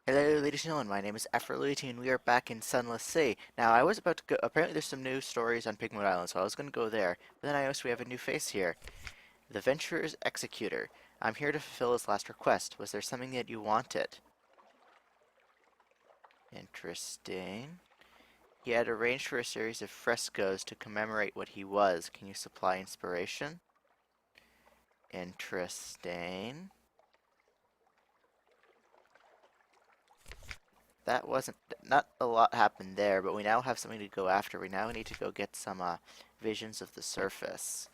Hello, ladies and gentlemen. My name is Aphrodite, and we are back in Sunless Sea. Now, I was about to go. Apparently, there's some new stories on Pigmote Island, so I was going to go there. But then I noticed we have a new face here, the Venturer's Executor. I'm here to fulfill his last request. Was there something that you wanted? Interesting. He had arranged for a series of frescoes to commemorate what he was. Can you supply inspiration? Interesting. That wasn't, not a lot happened there, but we now have something to go after. We now need to go get some visions of the surface.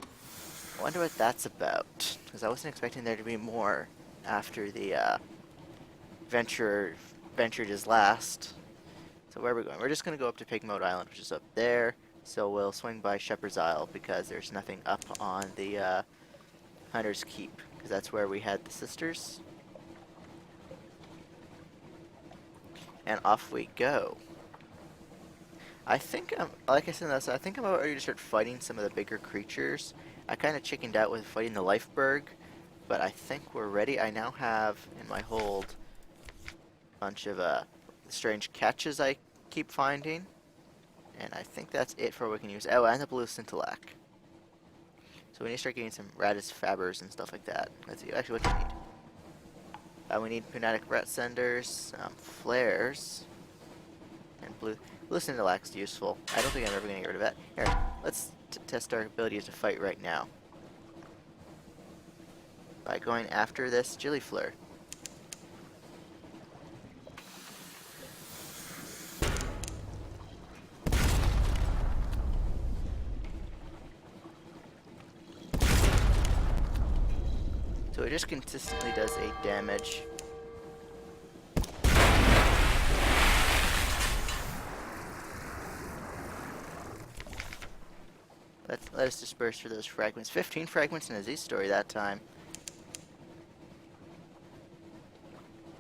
I wonder what that's about, because I wasn't expecting there to be more after the venture ventured his last. So where are we going? We're just going to go up to Pigmote Island, which is up there. So we'll swing by Shepherd's Isle, because there's nothing up on the Hunter's Keep, because that's where we had the sisters. And off we go. I think like I said, I think I'm about ready to start fighting some of the bigger creatures. I kind of chickened out with fighting the Lifeberg, but I think we're ready. I now have in my hold a bunch of strange catches I keep finding, and I think that's it for what we can use. Oh, and the blue scintillac. So we need to start getting some Radis Fabbers and stuff like that. Let's see, actually, what do you need? We need Pneumatic Rat Senders, Flares, and Blue Scintillac's useful. I don't think I'm ever going to get rid of that. Here, let's test our abilities to fight right now. By going after this Gillifleur. So it just consistently does 8 damage. Let us disperse for those fragments. 15 fragments in a Z story that time.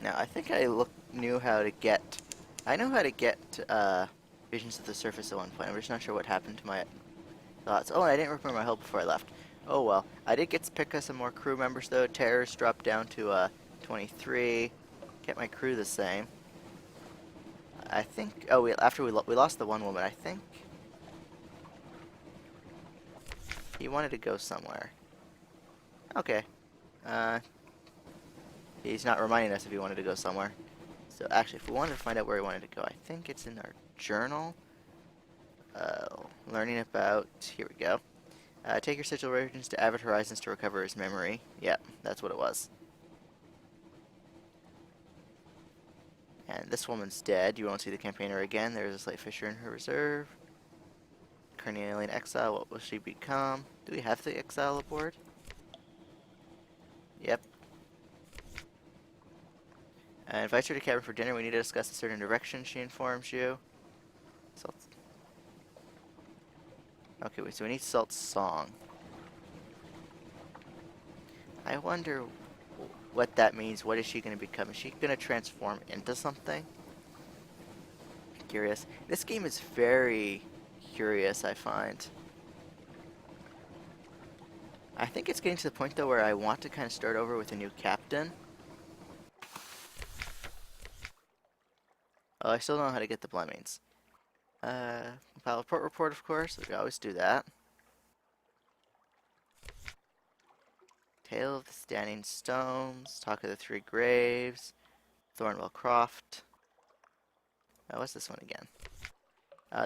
Now, I think I knew how to get... I know how to get visions of the surface at one point. I'm just not sure what happened to my thoughts. Oh, and I didn't repair my hull before I left. Oh well. I did get to pick up some more crew members though. Terrors dropped down to 23. Kept my crew the same. I think... Oh, after we lost the one woman, I think... He wanted to go somewhere. Okay. He's not reminding us if he wanted to go somewhere. So actually, if we wanted to find out where he wanted to go, I think it's in our journal. Learning about... Here we go. Take your sigil revisions to Avid Horizons to recover his memory. Yep, that's what it was. And this woman's dead. You won't see the campaigner again. There's a Slate Fisher in her reserve. Carnelian Exile, what will she become? Do we have the Exile aboard? Yep. Invites her to cabin for dinner. We need to discuss a certain direction, she informs you. Salt. Okay, wait, so we need Salt's song. I wonder what that means. What is she going to become? Is she going to transform into something? Curious. This game is very curious, I find. I think it's getting to the point, though, where I want to kind of start over with a new captain. Oh, I still don't know how to get the Blemmings. Compile a port report, of course. We always do that. Tale of the Standing Stones. Talk of the Three Graves. Thornwell Croft. What's this one again?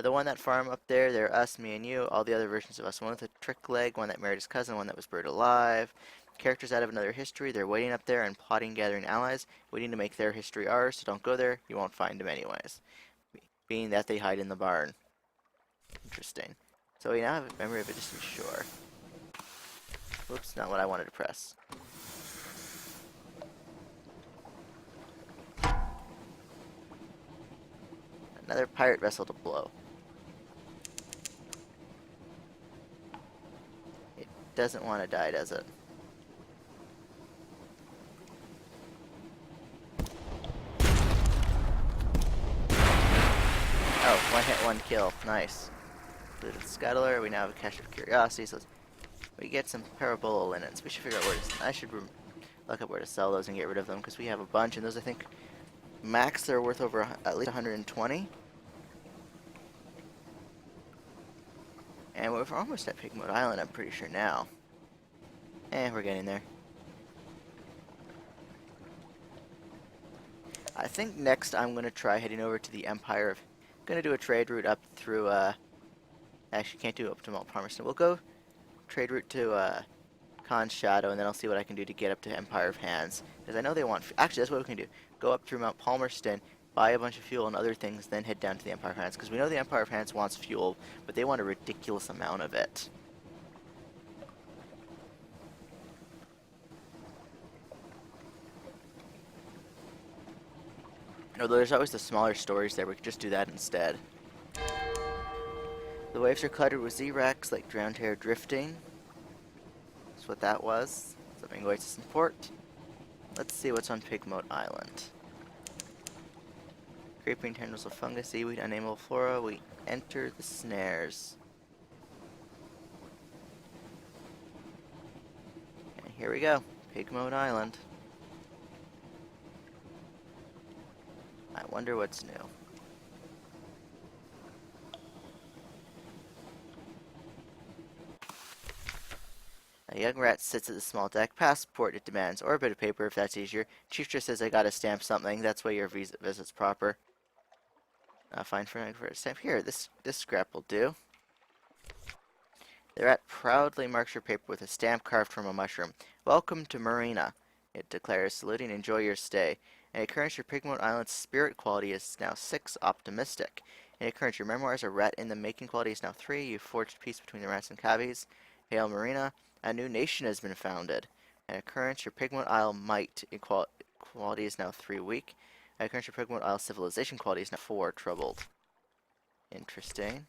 The one that farm up there, they're us, me, and you. All the other versions of us. One with a trick leg, one that married his cousin, one that was buried alive. Characters out of another history. They're waiting up there and plotting, gathering allies. Waiting to make their history ours, so don't go there. You won't find them anyways. Being that they hide in the barn. Interesting. So we now have a memory of a distant shore. Whoops, not what I wanted to press. Another pirate vessel to blow. It doesn't want to die, does it? Oh, one hit, one kill. Nice. Looted Scuttler. We now have a cache of curiosities. We get some parabola linens. We should figure out where to... look up where to sell those and get rid of them, because we have a bunch, and those, I think, max they're worth over at least 120. And we're almost at Pigmote Island, I'm pretty sure now. And we're getting there. I think next I'm going to try heading over to the Empire of... going to do a trade route up through, actually can't do it up to Mount Palmerston. We'll go trade route to, Khan's Shadow, and then I'll see what I can do to get up to Empire of Hands. Because I know they want... actually, that's what we can do. Go up through Mount Palmerston, buy a bunch of fuel and other things, then head down to the Empire of Hands. Because we know the Empire of Hands wants fuel, but they want a ridiculous amount of it. Although there's always the smaller stories there, we could just do that instead. The waves are cluttered with Z-Rex, like drowned hair drifting. That's what that was. Something awaits us in port. Let's see what's on Pigmote Island. Creeping tendrils of fungus, seaweed, unnameable flora. We enter the snares. And here we go. Pigmote Island. I wonder what's new. A young rat sits at the small deck. Passport, it demands, or a bit of paper if that's easier. Chief just says I gotta stamp something. That's why your visit's proper. Fine for a stamp. Here, this scrap will do. The rat proudly marks your paper with a stamp carved from a mushroom. Welcome to Marina, it declares, saluting. Enjoy your stay. In occurrence, your Pigmote Island's spirit quality is now 6, optimistic. In occurrence, your memoirs, a rat in the making quality is now 3. You've forged peace between the rats and cabbies. Hail Marina, a new nation has been founded. In occurrence, your Pigmote Isle might quality is now 3, weak. In occurrence, your Pigmote Isle civilization quality is now 4, troubled. Interesting.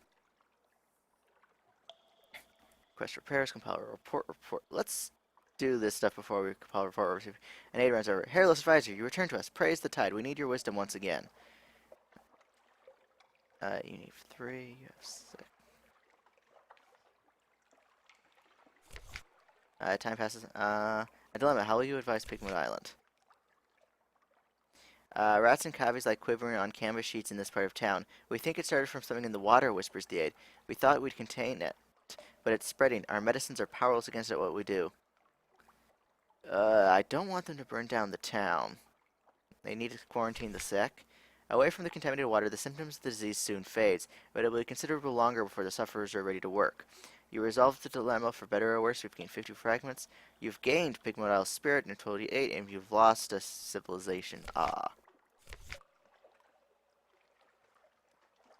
Quest repairs, compile a report. Let's do this stuff before we compile a report. An aid runs over. Hairless advisor, you return to us. Praise the tide. We need your wisdom once again. You need 3. You have 6. Time passes. A dilemma. How will you advise Pigmote Island? Rats and cabbies like quivering on canvas sheets in this part of town. We think it started from something in the water, whispers the aide. We thought we'd contain it, but it's spreading. Our medicines are powerless against it. What we do? I don't want them to burn down the town. They need to quarantine the sick. Away from the contaminated water, the symptoms of the disease soon fades, but it will be considerably longer before the sufferers are ready to work. You resolve the dilemma. For better or worse, you've gained 50 fragments. You've gained Pigmote Isle's spirit in 28, and you've lost a civilization. Ah.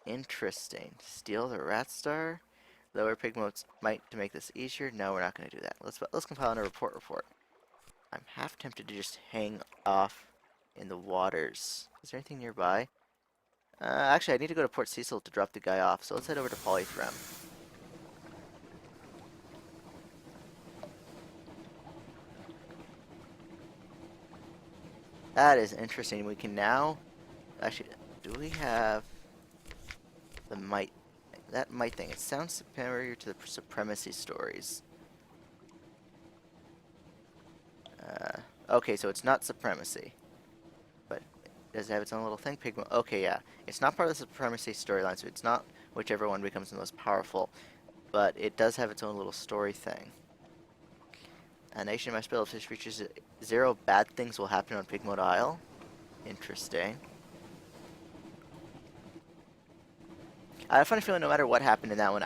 Interesting. Steal the rat star? Lower Pigmote's might to make this easier? No, we're not going to do that. Let's compile a report. I'm half tempted to just hang off in the waters. Is there anything nearby? Actually, I need to go to Port Cecil to drop the guy off, so let's head over to Polythrem. That is interesting. We can now... actually, do we have the might... that might thing? It sounds superior to the supremacy stories. Okay, so it's not supremacy. But does it have its own little thing? Pigmote. Okay, yeah. It's not part of the supremacy storyline, so it's not whichever one becomes the most powerful. But it does have its own little story thing. A nation must build. If this reaches 0, bad things will happen on Pigmote Isle. Interesting. I have a funny feeling no matter what happened in that one,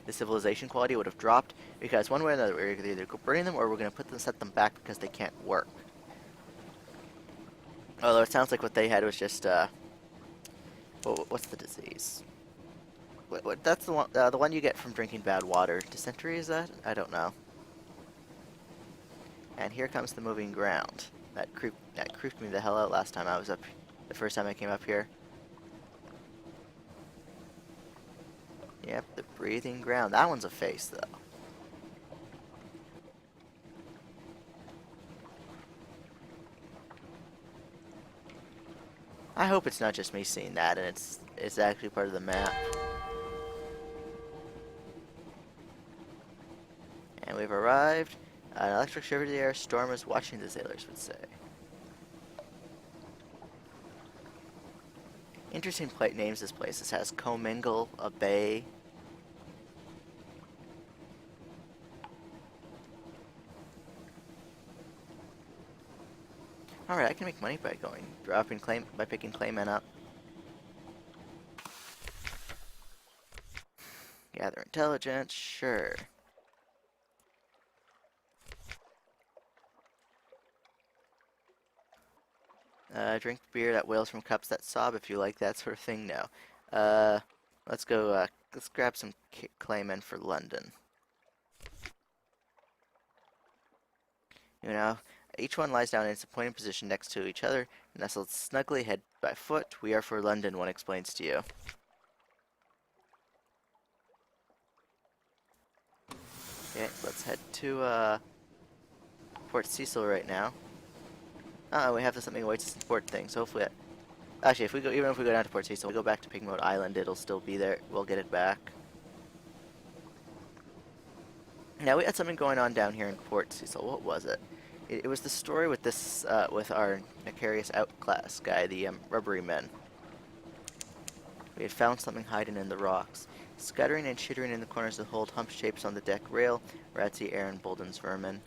the civilization quality would have dropped, because one way or another, we're either burning them or we're going to set them back because they can't work. Although it sounds like what they had was just, what's the disease? That's the one you get from drinking bad water. Dysentery, is that? I don't know. And here comes the moving ground. That creeped me the hell out last time I was up, the first time I came up here. Yep, the breathing ground. That one's a face, though. I hope it's not just me seeing that, and it's actually part of the map. And we've arrived. An electric shiver to the air, storm is watching, the sailors would say. Interesting names this place. This has commingle, a bay. Alright, I can make money by picking claymen up. Gather intelligence, sure. Drink beer that wails from cups that sob, if you like that sort of thing, no. Let's go, let's grab some claymen for London. You know, each one lies down in its appointed position next to each other, nestled snugly head by foot. We are for London, one explains to you. Okay, let's head to, Port Cecil right now. We have something awaits us in port thing, so hopefully actually, even if we go down to Port Cecil, we go back to Pigmote Island, it'll still be there. We'll get it back. Now, we had something going on down here in Port Cecil. What was it? It was the story with this, with our nefarious outclass guy, the rubbery men. We had found something hiding in the rocks. Scuttering and chittering in the corners of the hold, humped shapes on the deck rail, Ratsy, Aaron, Bolden's vermin.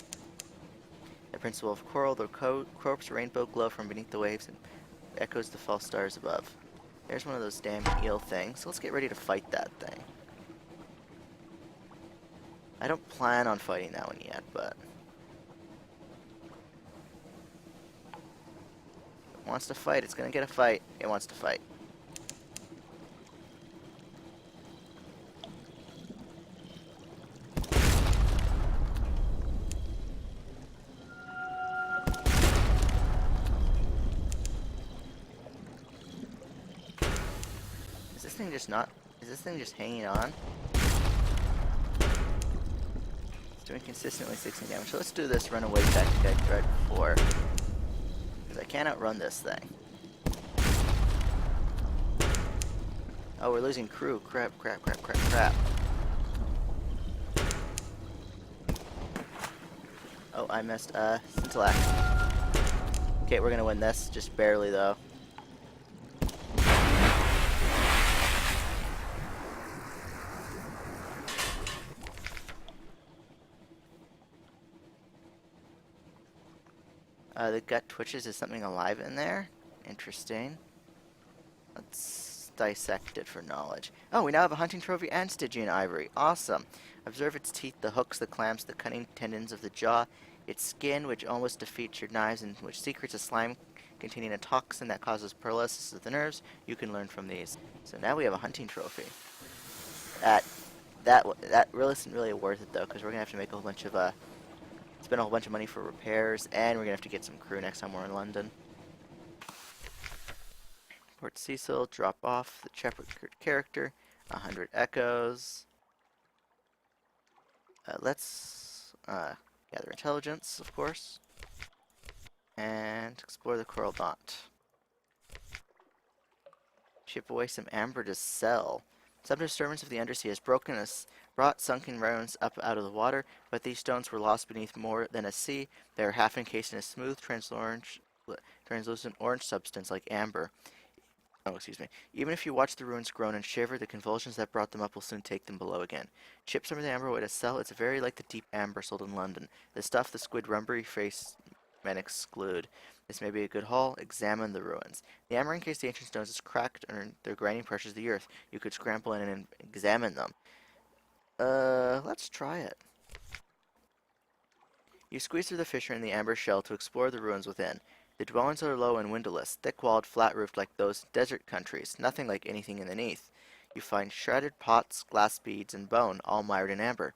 The principle of coral, the corpse rainbow glow from beneath the waves, and echoes the false stars above. There's one of those damn eel things. So let's get ready to fight that thing. I don't plan on fighting that one yet, but it wants to fight. It's gonna get a fight. It wants to fight. Is this thing just hanging on? It's doing consistently 16 damage. So let's do this runaway tactic I tried before. Because I can't outrun this thing. Oh, we're losing crew. Crap. Oh, I missed, Scintillate. Okay, we're gonna win this. Just barely, though. The gut twitches. Is something alive in there? Interesting. Let's dissect it for knowledge. Oh, we now have a hunting trophy and Stygian ivory. Awesome. Observe its teeth, the hooks, the clamps, the cunning tendons of the jaw, its skin, which almost defeats your knives, and which secretes a slime containing a toxin that causes paralysis of the nerves. You can learn from these. So now we have a hunting trophy. That really isn't really worth it though, because we're gonna have to make a whole bunch of spend a whole bunch of money for repairs, and we're gonna have to get some crew next time we're in London. Port Cecil, drop off the checkered character, 100 echoes. Let's gather intelligence, of course, and explore the coral knot. Ship away some amber to sell. Some disturbance of the undersea has brought sunken ruins up out of the water, but these stones were lost beneath more than a sea. They are half encased in a smooth, translucent orange substance like amber. Oh, excuse me. Even if you watch the ruins groan and shiver, the convulsions that brought them up will soon take them below again. Ship some of the amber away to sell. It's very like the deep amber sold in London. The stuff the squid rumbery face men exclude. This may be a good haul. Examine the ruins. The amber encased the ancient stones is cracked under the grinding pressures of the earth. You could scramble in and examine them. Let's try it. You squeeze through the fissure in the amber shell to explore the ruins within. The dwellings are low and windowless, thick-walled, flat-roofed like those desert countries, nothing like anything underneath. You find shredded pots, glass beads, and bone, all mired in amber.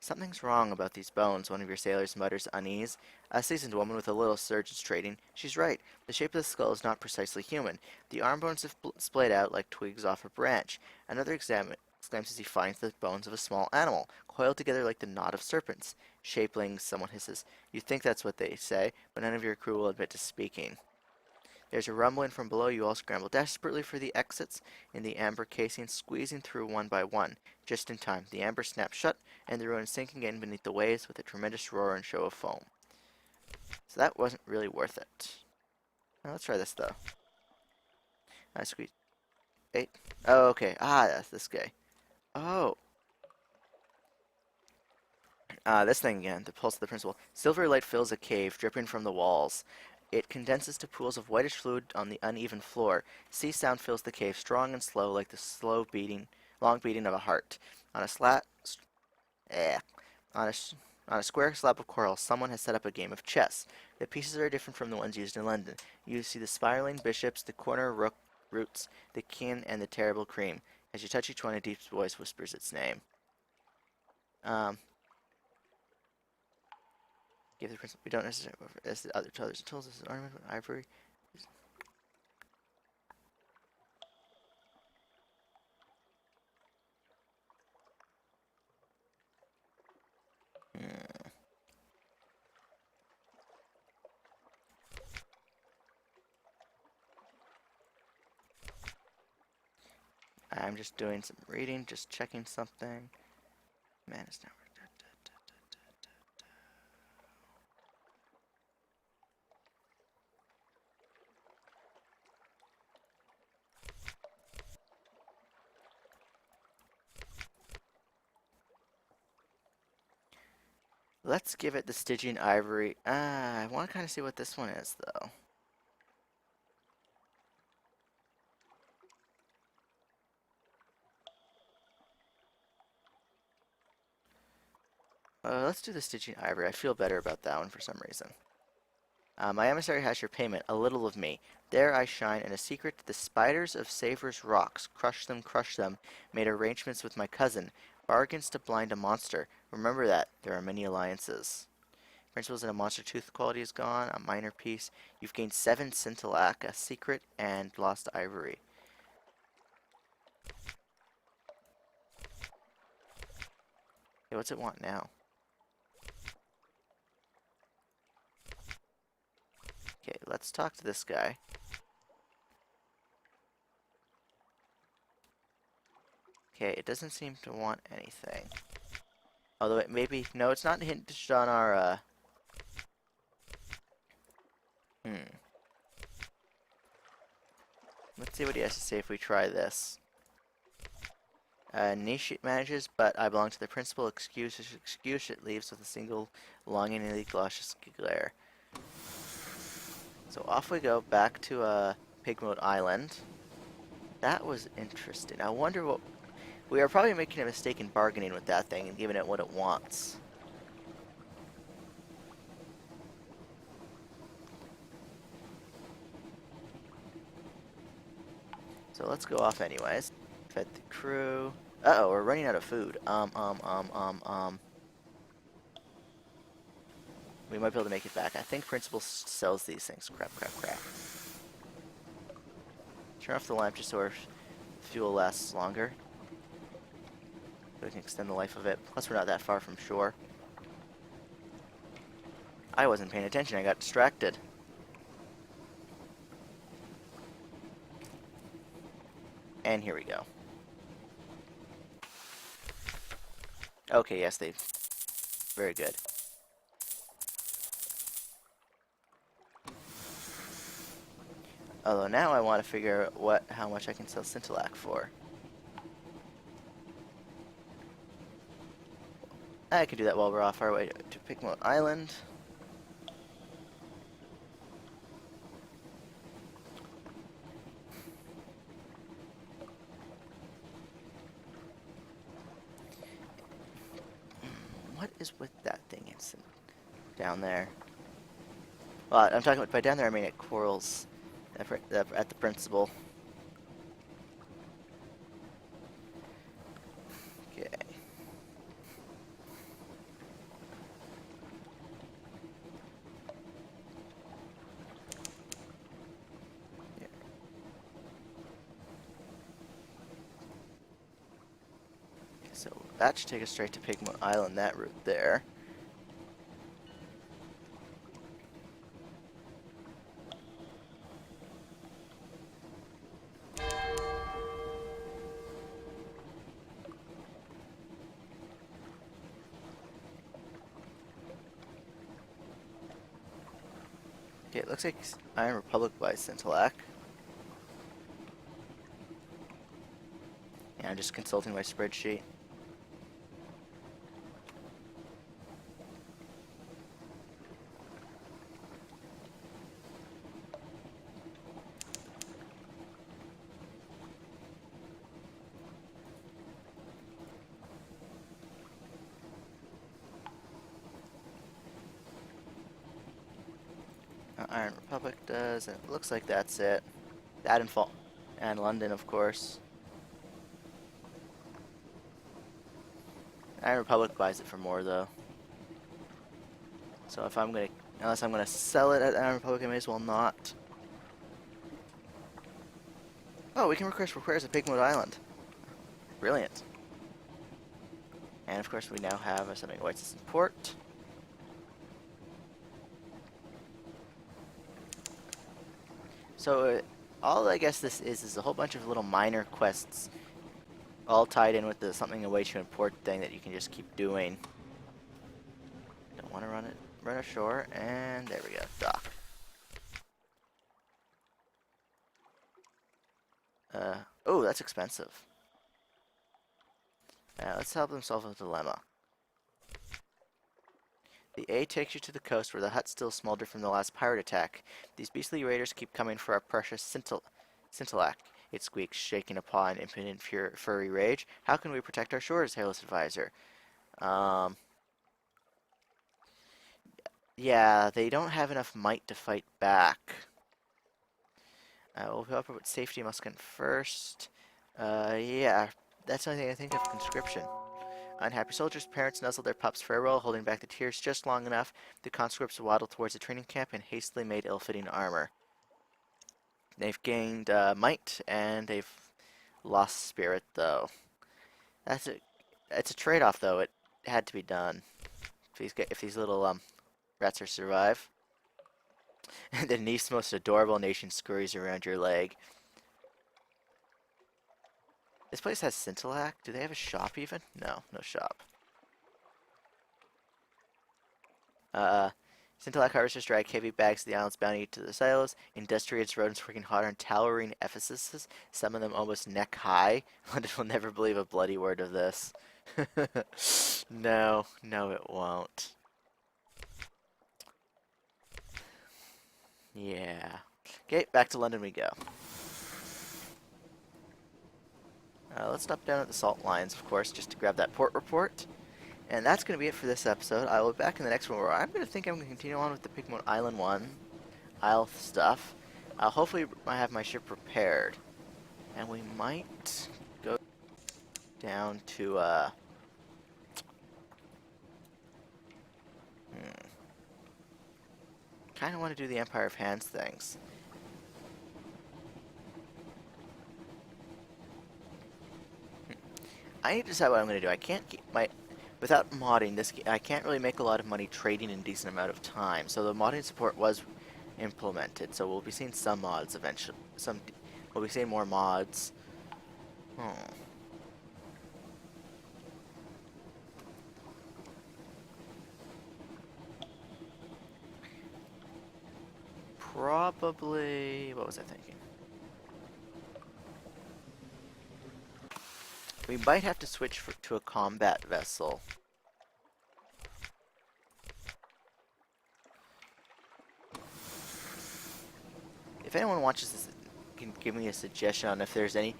Something's wrong about these bones, one of your sailors mutters unease. A seasoned woman with a little surgeon's training. She's right. The shape of the skull is not precisely human. The arm bones have splayed out like twigs off a branch. Another exclaims as he finds the bones of a small animal, coiled together like the knot of serpents. Shapelings, someone hisses. You think that's what they say, but none of your crew will admit to speaking. There's a rumbling from below. You all scramble desperately for the exits in the amber casing, squeezing through one by one. Just in time, the amber snaps shut, and the ruin sinking in beneath the waves with a tremendous roar and show of foam. So that wasn't really worth it. Now let's try this, though. I squeeze. 8. Oh, okay. Ah, that's this guy. Oh. This thing again, the pulse of the principle. Silvery light fills a cave, dripping from the walls. It condenses to pools of whitish fluid on the uneven floor. Sea sound fills the cave, strong and slow, like the long beating of a heart. On a slat, eh, on a, on a square slab of coral, someone has set up a game of chess. The pieces are different from the ones used in London. You see the spiraling bishops, the corner roots, the king, and the terrible cream. As you touch each one, a deep voice whispers its name. Um, Give the principle. We don't necessarily as the other others tools as an ornament with ivory. Hmm. I'm just doing some reading, just checking something. Man, it's not. Let's give it the Stygian Ivory. I want to kind of see what this one is, though. Let's do the Stygian Ivory. I feel better about that one for some reason. My emissary has your payment, a little of me. There I shine, and a secret the spiders of Savor's rocks. Crush them, made arrangements with my cousin. Bargains to blind a monster. Remember that, there are many alliances. Principles in a monster tooth quality is gone, a minor piece. You've gained 7 scintillac, a secret, and lost ivory. Okay, what's it want now? Okay, let's talk to this guy. Okay, it doesn't seem to want anything. Although it maybe... No, it's not hinged on our, Let's see what he has to say if we try this. Niche it manages, but I belong to the principal. Excuse it leaves with a single longingly luscious glare. So off we go back to Pigmote Island. That was interesting. I wonder what... We are probably making a mistake in bargaining with that thing and giving it what it wants. So let's go off anyways. Fed the crew. Uh-oh, we're running out of food. We might be able to make it back. I think Principal sells these things. Crap. Turn off the lamp just so our fuel lasts longer. So we can extend the life of it. Plus, we're not that far from shore. I wasn't paying attention. I got distracted. And here we go. Okay, yes, they... Very good. Although now I want to figure out how much I can sell scintillac for. I can do that while we're off our way to Pigmote Island. What is with that thing down there? Well, I'm talking about by down there I mean at Coral's, at the principal. Okay. Yeah. So that should take us straight to Pigmote Island, that route there. Okay, it looks like Iron Republic by Scintillac. Yeah, I'm just consulting my spreadsheet. Iron Republic does, and it looks like that's it. That and Fall. And London, of course. Iron Republic buys it for more, though. So if I'm gonna, unless I'm gonna sell it at Iron Republic, I may as well not. Oh, we can request repairs at Pigmote Island. Brilliant. And of course, we now have a something White System port. So all I guess this is a whole bunch of little minor quests, all tied in with the something away to import thing that you can just keep doing. Don't want to run ashore, and there we go, dock. Oh, that's expensive. Let's help them solve a dilemma. The A takes you to the coast where the huts still smolder from the last pirate attack. These beastly raiders keep coming for our precious Scintillac. It squeaks, shaking a paw in impotent furry rage. How can we protect our shores, hairless advisor? Yeah, they don't have enough might to fight back. We'll help with safety must come first. Yeah, that's the only thing I think of. Conscription. Unhappy soldiers' parents nuzzled their pups farewell, holding back the tears just long enough. The conscripts waddled towards the training camp in hastily made ill-fitting armor. They've gained might, and they've lost spirit, though. It's a trade-off, though. It had to be done. If these little rats are survive. And the niece's most adorable nation scurries around your leg. This place has Scintillac. Do they have a shop even? No, no shop. Scintillac harvesters drag heavy bags of the island's bounty to the silos. Industrious rodents working hard on towering edifices, some of them almost neck high. London will never believe a bloody word of this. No, no it won't. Yeah. Okay, back to London we go. Let's stop down at the salt lines, of course, just to grab that port report. And that's going to be it for this episode. I will be back in the next one where I'm going to continue on with the Pigmote Island Isle stuff. Hopefully I have my ship repaired. And we might go down to, kind of want to do the Empire of Hands things. I need to decide what I'm going to do. I can't keep without modding this, I can't really make a lot of money trading in a decent amount of time. So the modding support was implemented. So we'll be seeing some mods eventually. We'll be seeing more mods. Probably, what was I thinking? We might have to switch to a combat vessel. If anyone watches this, can give me a suggestion on if there's any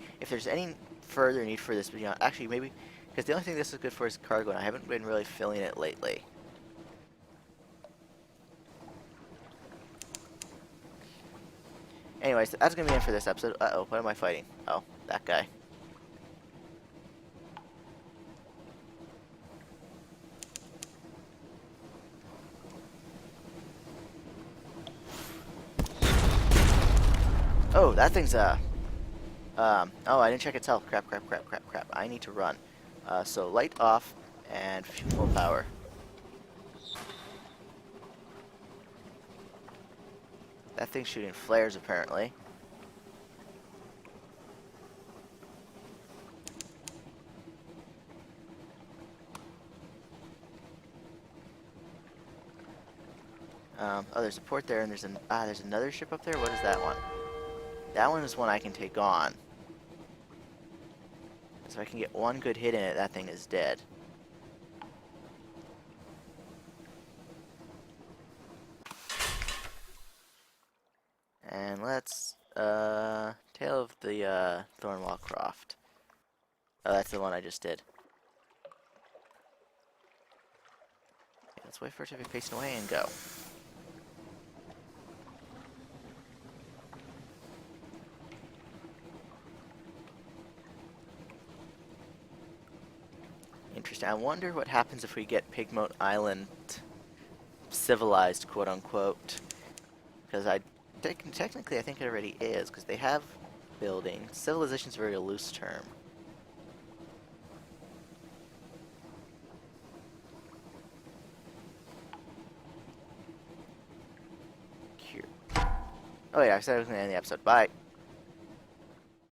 further need for this. But actually maybe because the only thing this is good for is cargo, and I haven't been really filling it lately. Anyways, that's gonna be it for this episode. Uh-oh, what am I fighting? Oh, that guy. Oh, that thing's oh, I didn't check its health. Crap. I need to run. So light off and full power. That thing's shooting flares, apparently. Oh, there's a port there, and there's another ship up there. What is that one? That one is one I can take on. So if I can get one good hit in it, that thing is dead. And let's, Tale of the, Thornwall Croft. Oh, that's the one I just did. Okay, let's wait for it to be facing away and go. Interesting. I wonder what happens if we get Pigmote Island civilized, quote unquote. Because technically I think it already is, because they have buildings. Civilization's a very loose term. Here. Oh yeah, I said I was going to end the episode. Bye.